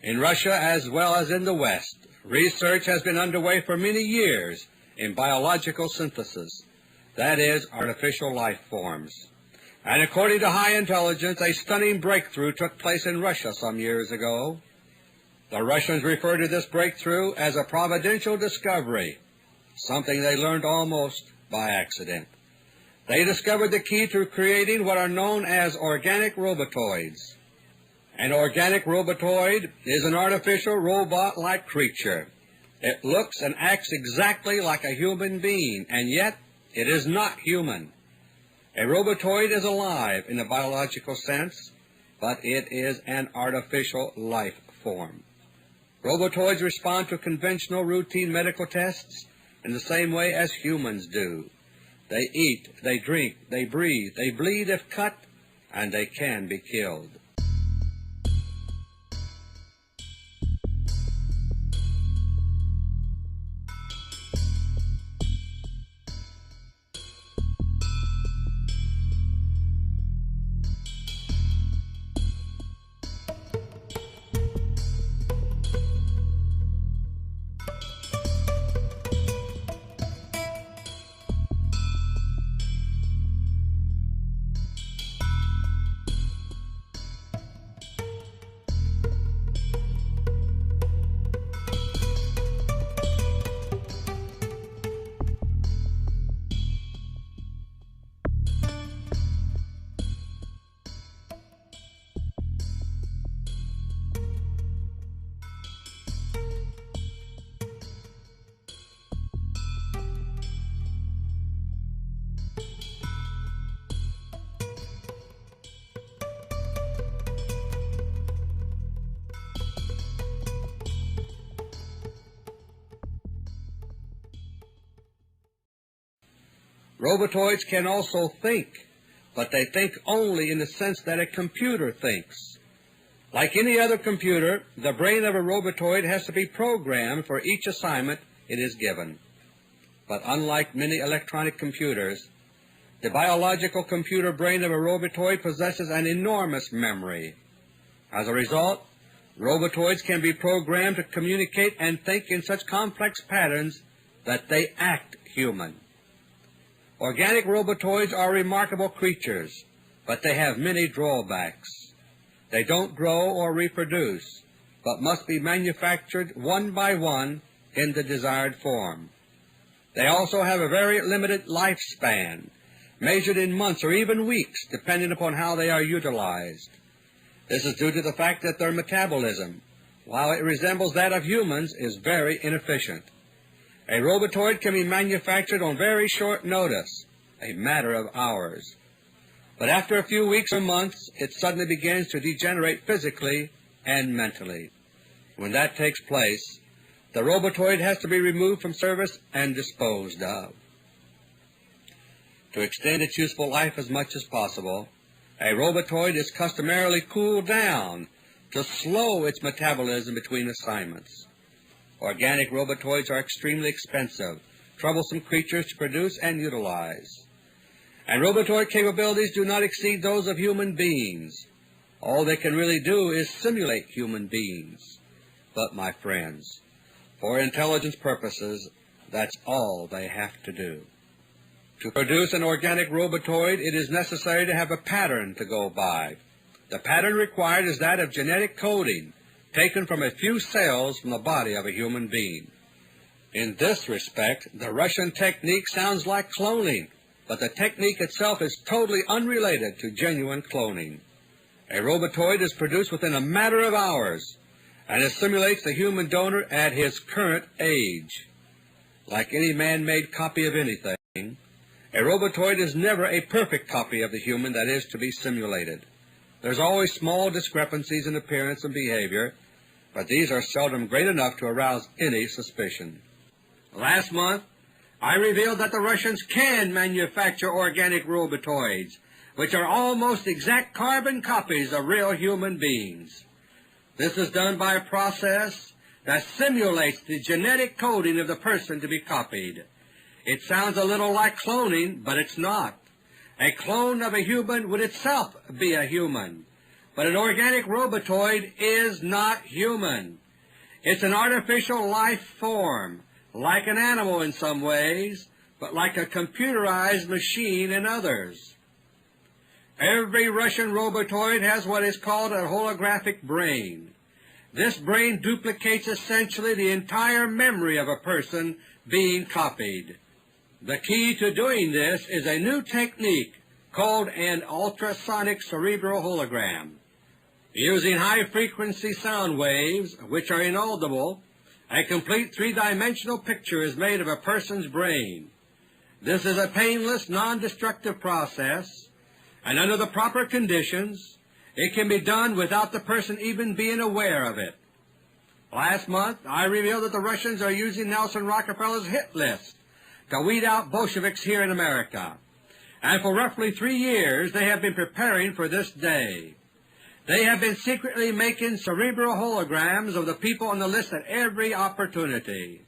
In Russia as well as in the West, research has been underway for many years in biological synthesis, that is, artificial life forms. And according to high intelligence, a stunning breakthrough took place in Russia some years ago. The Russians refer to this breakthrough as a providential discovery, something they learned almost by accident. They discovered the key to creating what are known as organic robotoids. An organic robotoid is an artificial robot-like creature. It looks and acts exactly like a human being, and yet it is not human. A robotoid is alive in the biological sense, but it is an artificial life form. Robotoids respond to conventional routine medical tests in the same way as humans do. They eat, they drink, they breathe, they bleed if cut, and they can be killed. Robotoids can also think, but they think only in the sense that a computer thinks. Like any other computer, the brain of a robotoid has to be programmed for each assignment it is given. But unlike many electronic computers, the biological computer brain of a robotoid possesses an enormous memory. As a result, robotoids can be programmed to communicate and think in such complex patterns that they act human. Organic robotoids are remarkable creatures, but they have many drawbacks. They don't grow or reproduce, but must be manufactured one by one in the desired form. They also have a very limited lifespan, measured in months or even weeks, depending upon how they are utilized. This is due to the fact that their metabolism, while it resembles that of humans, is very inefficient. A robotoid can be manufactured on very short notice, a matter of hours. But after a few weeks or months, it suddenly begins to degenerate physically and mentally. When that takes place, the robotoid has to be removed from service and disposed of. To extend its useful life as much as possible, a robotoid is customarily cooled down to slow its metabolism between assignments. Organic robotoids are extremely expensive, troublesome creatures to produce and utilize. And robotoid capabilities do not exceed those of human beings. All they can really do is simulate human beings. But, my friends, for intelligence purposes, that's all they have to do. To produce an organic robotoid, it is necessary to have a pattern to go by. The pattern required is that of genetic coding, taken from a few cells from the body of a human being. In this respect, the Russian technique sounds like cloning, but the technique itself is totally unrelated to genuine cloning. A robotoid is produced within a matter of hours, and it simulates the human donor at his current age. Like any man-made copy of anything, a robotoid is never a perfect copy of the human that is to be simulated. There's always small discrepancies in appearance and behavior, but these are seldom great enough to arouse any suspicion. Last month, I revealed that the Russians can manufacture organic robotoids, which are almost exact carbon copies of real human beings. This is done by a process that simulates the genetic coding of the person to be copied. It sounds a little like cloning, but it's not. A clone of a human would itself be a human, But an organic robotoid is not human. It's an artificial life form, like an animal in some ways, but like a computerized machine in others. Every Russian robotoid has what is called a holographic brain. This brain duplicates essentially the entire memory of a person being copied. The key to doing this is a new technique called an ultrasonic cerebral hologram. Using high-frequency sound waves, which are inaudible, a complete three-dimensional picture is made of a person's brain. This is a painless, non-destructive process, and under the proper conditions, it can be done without the person even being aware of it. Last month, I revealed that the Russians are using Nelson Rockefeller's hit list to weed out Bolsheviks here in America, and for roughly 3 years they have been preparing for this day. They have been secretly making cerebral holograms of the people on the list at every opportunity.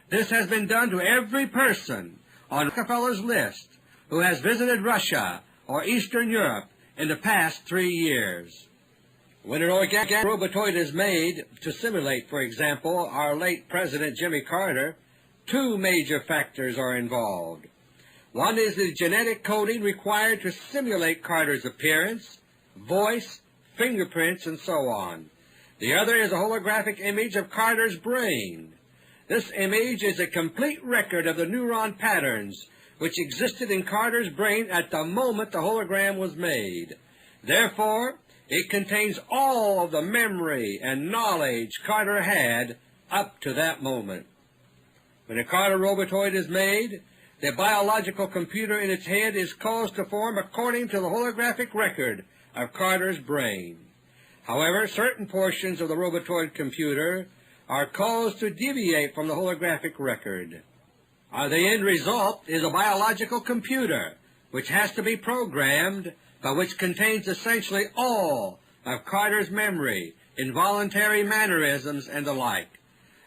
This has been done to every person on Rockefeller's list who has visited Russia or Eastern Europe in the past 3 years. When an organic robotoid is made to simulate, for example, our late President Jimmy Carter, two major factors are involved. One is the genetic coding required to simulate Carter's appearance, voice, fingerprints, and so on. The other is a holographic image of Carter's brain. This image is a complete record of the neuron patterns which existed in Carter's brain at the moment the hologram was made. Therefore, it contains all of the memory and knowledge Carter had up to that moment. When a Carter robotoid is made, the biological computer in its head is caused to form according to the holographic record of Carter's brain. However, certain portions of the robotoid computer are caused to deviate from the holographic record. The end result is a biological computer which has to be programmed, but which contains essentially all of Carter's memory, involuntary mannerisms, and the like.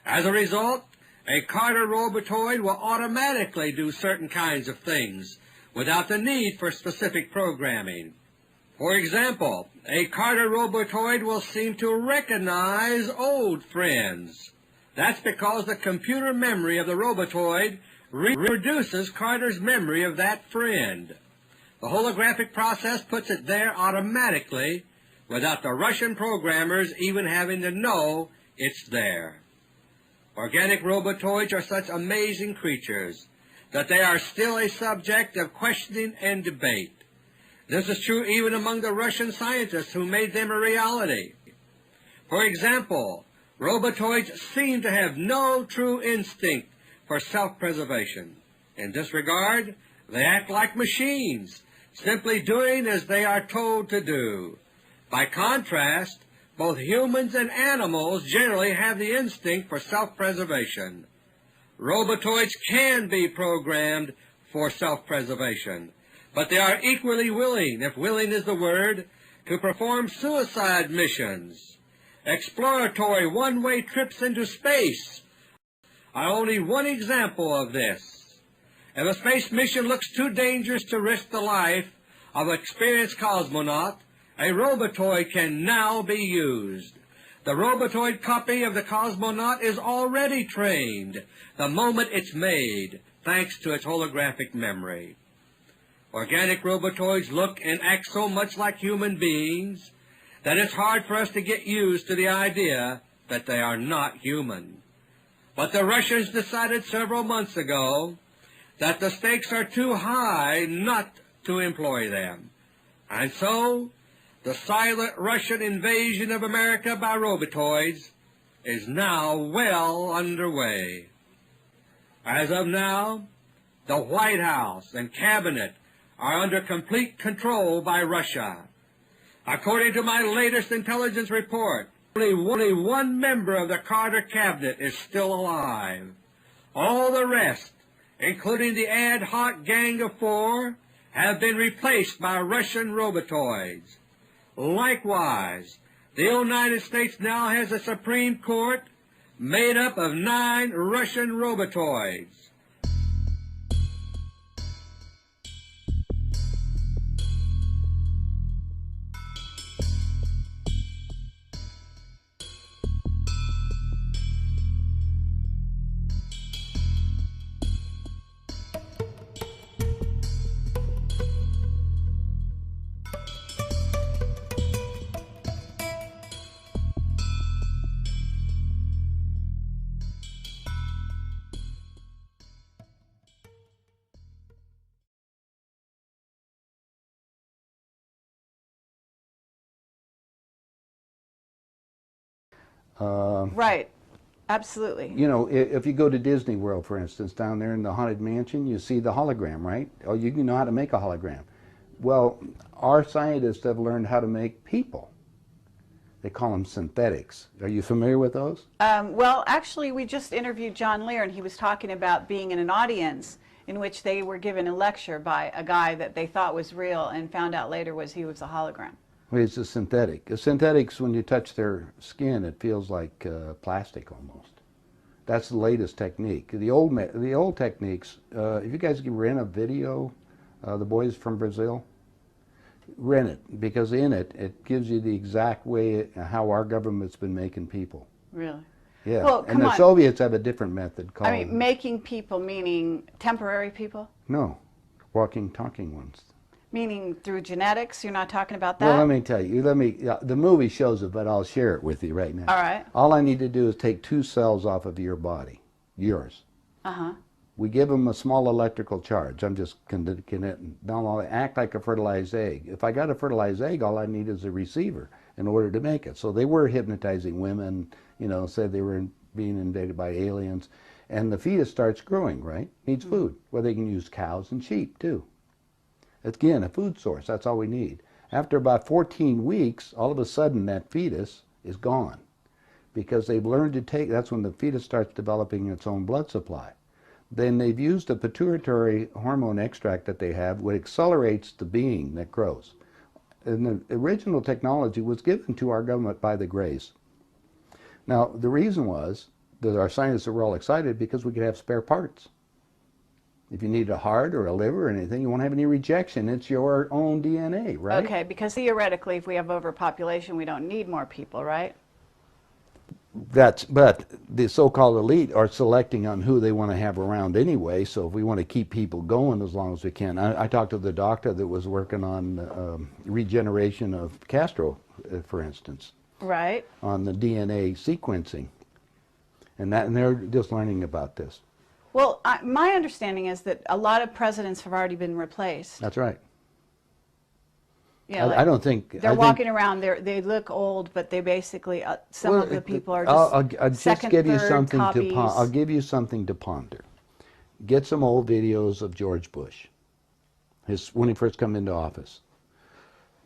As a result, a Carter robotoid will automatically do certain kinds of things without the need for specific programming. For example, a Carter robotoid will seem to recognize old friends. That's because the computer memory of the robotoid reproduces Carter's memory of that friend. The holographic process puts it there automatically without the Russian programmers even having to know it's there. Organic robotoids are such amazing creatures that they are still a subject of questioning and debate. This is true even among the Russian scientists who made them a reality. For example, robotoids seem to have no true instinct for self-preservation. In this regard, they act like machines, simply doing as they are told to do. By contrast, both humans and animals generally have the instinct for self-preservation. Robotoids can be programmed for self-preservation, but they are equally willing, if willing is the word, to perform suicide missions. Exploratory one-way trips into space are only one example of this. If a space mission looks too dangerous to risk the life of an experienced cosmonaut, a robotoid can now be used. The robotoid copy of the cosmonaut is already trained the moment it's made, thanks to its holographic memory. Organic robotoids look and act so much like human beings that it's hard for us to get used to the idea that they are not human. But the Russians decided several months ago that the stakes are too high not to employ them. And so, the silent Russian invasion of America by robotoids is now well underway. As of now, the White House and Cabinet are under complete control by Russia. According to my latest intelligence report, only one member of the Carter Cabinet is still alive. All the rest, including the ad hoc Gang of Four, have been replaced by Russian robotoids. Likewise, the United States now has a Supreme Court made up of 9 Russian robotoids. Right. Absolutely. You know, if you go to Disney World, for instance, down there in the Haunted Mansion, you see the hologram, right? Oh, you know how to make a hologram. Well, our scientists have learned how to make people. They call them synthetics. Are you familiar with those? Well, actually, we just interviewed John Lear, and he was talking about being in an audience in which they were given a lecture by a guy that they thought was real and found out later he was a hologram. Well, it's a synthetic. A synthetics, when you touch their skin, it feels like plastic almost. That's the latest technique. The old techniques, if you guys can rent a video, the boys from Brazil, rent it, because in it, it gives you the exact way how our government's been making people. Really? Yeah. Well, and the Soviets have a different method called... I mean, making people meaning temporary people? No. Walking, talking ones. Meaning through genetics? You're not talking about that? Well, let me tell you. The movie shows it, but I'll share it with you right now. All right. All I need to do is take 2 cells off of your body, yours. Uh-huh. We give them a small electrical charge. I'm just connecting. Now, act like a fertilized egg. If I got a fertilized egg, all I need is a receiver in order to make it. So they were hypnotizing women, you know, said they were being invaded by aliens. And the fetus starts growing, right? Needs food. Well, they can use cows and sheep, too. Again, a food source. That's all we need. After about 14 weeks, all of a sudden, that fetus is gone. Because they've learned to take, that's when the fetus starts developing its own blood supply. Then they've used a pituitary hormone extract that they have, which accelerates the being that grows. And the original technology was given to our government by the Greys. Now, the reason was that our scientists were all excited because we could have spare parts. If you need a heart or a liver or anything, you won't have any rejection. It's your own DNA, right? Okay, because theoretically, if we have overpopulation, we don't need more people, right? But the so-called elite are selecting on who they want to have around anyway, so if we want to keep people going as long as we can. I talked to the doctor that was working on regeneration of Castro, for instance. Right. On the DNA sequencing. And they're just learning about this. Well, my understanding is that a lot of presidents have already been replaced. That's right. Yeah, I don't think... They're walking around, they look old, but they basically, some of the people are just I'll just second, give you third something copies. I'll give you something to ponder. Get some old videos of George Bush, when he first came into office.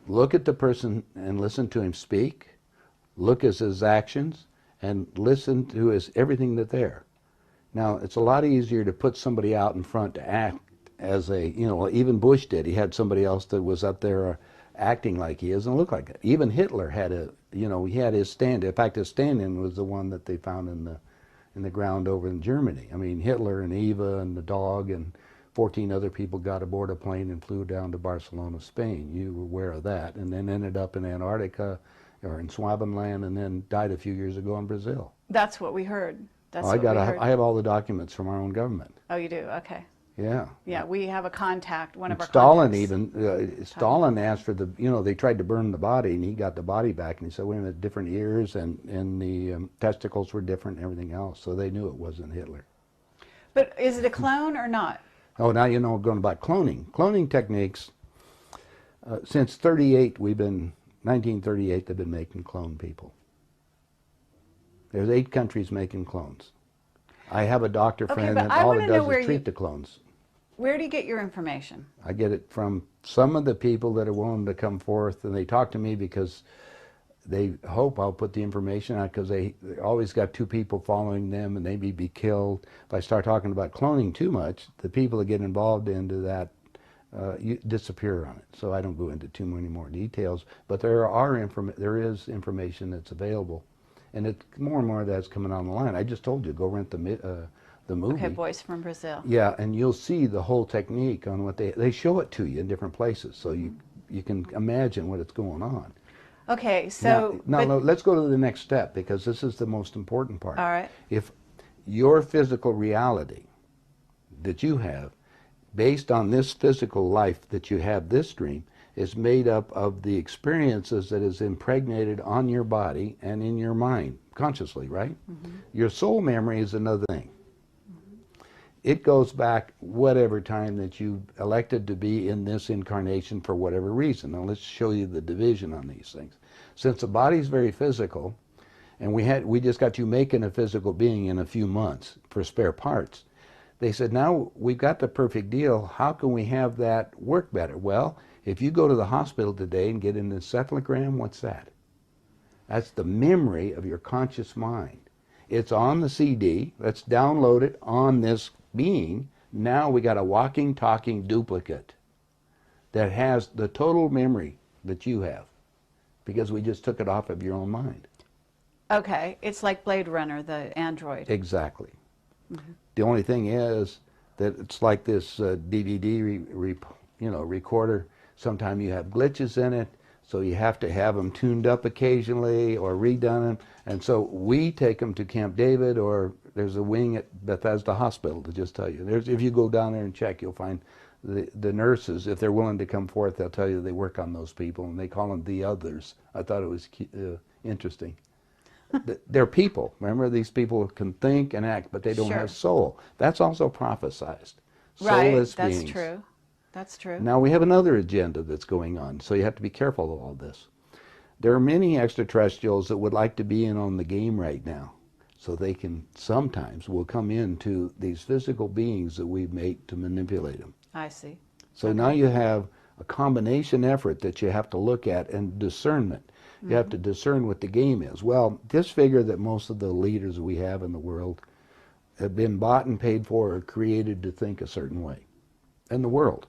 Look at the person and listen to him speak. Look at his actions and listen to everything that's there. Now, it's a lot easier to put somebody out in front to act as a, you know, even Bush did. He had somebody else that was up there acting like he is and look like it. Even Hitler had he had his stand. In fact, his stand-in was the one that they found in the ground over in Germany. I mean, Hitler and Eva and the dog and 14 other people got aboard a plane and flew down to Barcelona, Spain. You were aware of that. And then ended up in Antarctica or in Swabenland and then died a few years ago in Brazil. That's what we heard. That's I have all the documents from our own government. Oh, you do? Okay. Yeah. Yeah, we have a contact, one of our Stalin contacts. Stalin asked for they tried to burn the body and he got the body back and he said, wait a minute, different ears and the testicles were different and everything else. So they knew it wasn't Hitler. But is it a clone or not? Oh, now you know going about cloning. Cloning techniques, since 1938, they've been making clone people. There's 8 countries making clones. I have a doctor friend that all it does is treat the clones. Where do you get your information? I get it from some of the people that are willing to come forth, and they talk to me because they hope I'll put the information out because they always got 2 people following them and they may be killed. If I start talking about cloning too much, the people that get involved into that disappear on it. So I don't go into too many more details, but there is information that's available. And it's more and more of that's coming on the line. I just told you, go rent the movie. Okay, Boys from Brazil. Yeah, and you'll see the whole technique on what they show it to you in different places, so you can imagine what it's going on. Okay, so... Now let's go to the next step, because this is the most important part. All right. If your physical reality that you have, based on this physical life that you have, this dream, is made up of the experiences that is impregnated on your body and in your mind, consciously, right? Mm-hmm. Your soul memory is another thing. Mm-hmm. It goes back whatever time that you elected to be in this incarnation for whatever reason. Now let's show you the division on these things. Since the body is very physical, and we just got you making a physical being in a few months for spare parts. They said, now we've got the perfect deal. How can we have that work better? Well, if you go to the hospital today and get an encephalogram, what's that? That's the memory of your conscious mind. It's on the CD. Let's download it on this being. Now we got a walking, talking duplicate that has the total memory that you have, because we just took it off of your own mind. Okay, it's like Blade Runner, the android. Exactly. The only thing is that it's like this DVD recorder. Sometimes you have glitches in it, so you have to have them tuned up occasionally or redone them. And so we take them to Camp David, or there's a wing at Bethesda Hospital to just tell you. If you go down there and check, you'll find the nurses, if they're willing to come forth, they'll tell you they work on those people, and they call them the others. I thought it was interesting. They're people. Remember, these people can think and act, but they don't have soul. That's also prophesized. Soulless beings. That's true. That's true. Now we have another agenda that's going on, so you have to be careful of all this. There are many extraterrestrials that would like to be in on the game right now, so they can sometimes will come into these physical beings that we make to manipulate them. I see. So now you have a combination effort that you have to look at, and discernment. You have to discern what the game is. Well, just figure that most of the leaders we have in the world have been bought and paid for or created to think a certain way in the world.